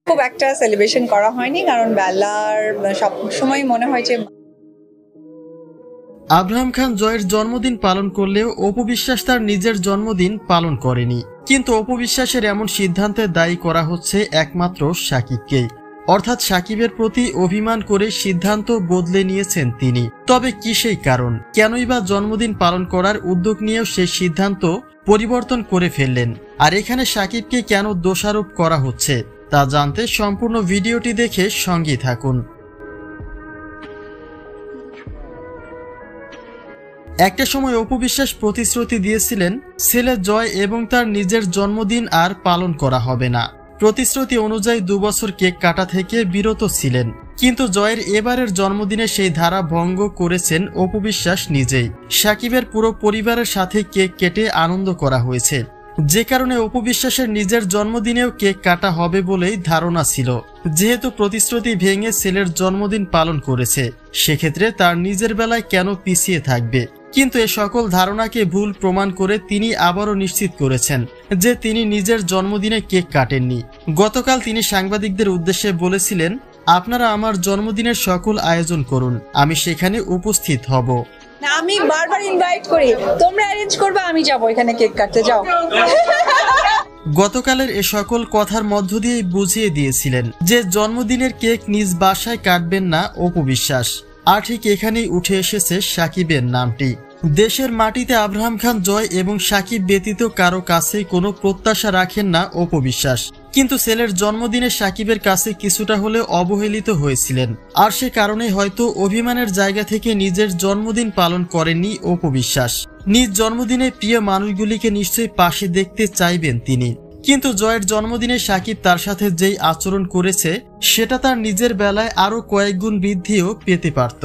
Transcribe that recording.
খুব একটা সেলিব্রেশন করা হয়নি, কারণ বেলার সব সময় মনে হয় যে আব্রাহাম খান জয়ের জন্মদিন পালন করলেও অপু বিশ্বাস তার নিজের জন্মদিন পালন করেনি। কিন্তু অপু বিশ্বাসের এমন সিদ্ধান্তে দায়ী করা হচ্ছে একমাত্র শাকিবকেই, অর্থাৎ শাকিবের প্রতি অভিমান করে সিদ্ধান্ত বদলে নিয়েছেন তিনি। তবে কি সেই কারণ, কেনই বা জন্মদিন পালন করার উদ্যোগ নিয়েও সেই সিদ্ধান্ত পরিবর্তন করে ফেললেন, আর এখানে শাকিবকে কেন দোষারোপ করা হচ্ছে তা জানতে সম্পূর্ণ ভিডিওটি দেখে সঙ্গেই থাকুন। একটা সময় অপু বিশ্বাস প্রতিশ্রুতি দিয়েছিলেন ছেলে জয় এবং তার নিজের জন্মদিন আর পালন করা হবে না। প্রতিশ্রুতি অনুযায়ী 2 বছর কেক কাটা থেকে বিরত ছিলেন, কিন্তু জয়ের এবারের জন্মদিনে সেই ধারা ভঙ্গ করেছেন অপু বিশ্বাস নিজেই। শাকিবের পুরো পরিবারের সাথে কেক কেটে আনন্দ করা হয়েছে, যে কারণে অপু বিশ্বাসের নিজের জন্মদিনেও কেক কাটা হবে বলেই ধারণা ছিল। যেহেতু প্রতিশ্রুতি ভেঙে ছেলের জন্মদিন পালন করেছে, সেক্ষেত্রে তার নিজের বেলায় কেন পিছিয়ে থাকবে। কিন্তু এ সকল ধারণাকে ভুল প্রমাণ করে তিনি আবারও নিশ্চিত করেছেন যে তিনি নিজের জন্মদিনে কেক কাটেননি। গতকাল তিনি সাংবাদিকদের উদ্দেশ্যে বলেছিলেন, আপনারা আমার জন্মদিনের সকল আয়োজন করুন, আমি সেখানে উপস্থিত হব। আমি বারবার ইনভাইট করি, তোমরা অ্যারেঞ্জ করবে, আমি যাব এখানে কেক কাটতে, যাও। গতকালের এ সকল কথার মধ্য দিয়েই বুঝিয়ে দিয়েছিলেন যে জন্মদিনের কেক নিজ বাসায় কাটবেন না অপু বিশ্বাস। আর ঠিক এখানেই উঠে এসেছে শাকিবের নামটি। দেশের মাটিতে আব্রাহাম খান জয় এবং শাকিব ব্যতীত কারো কাছে কোনো প্রত্যাশা রাখেন না অপু বিশ্বাস, কিন্তু ছেলের জন্মদিনে শাকিবের কাছে কিছুটা হলেও অবহেলিত হয়েছিলেন, আর সে কারণে হয়তো অভিমানের জায়গা থেকে নিজের জন্মদিন পালন করেননি অপু বিশ্বাস। নিজ জন্মদিনে প্রিয় মানুষগুলিকে নিশ্চয়ই পাশে দেখতে চাইবেন তিনি, কিন্তু জয়ের জন্মদিনে শাকিব তার সাথে যেই আচরণ করেছে সেটা তার নিজের বেলায় আরো কয়েক গুণ বৃদ্ধিও পেতে পারত।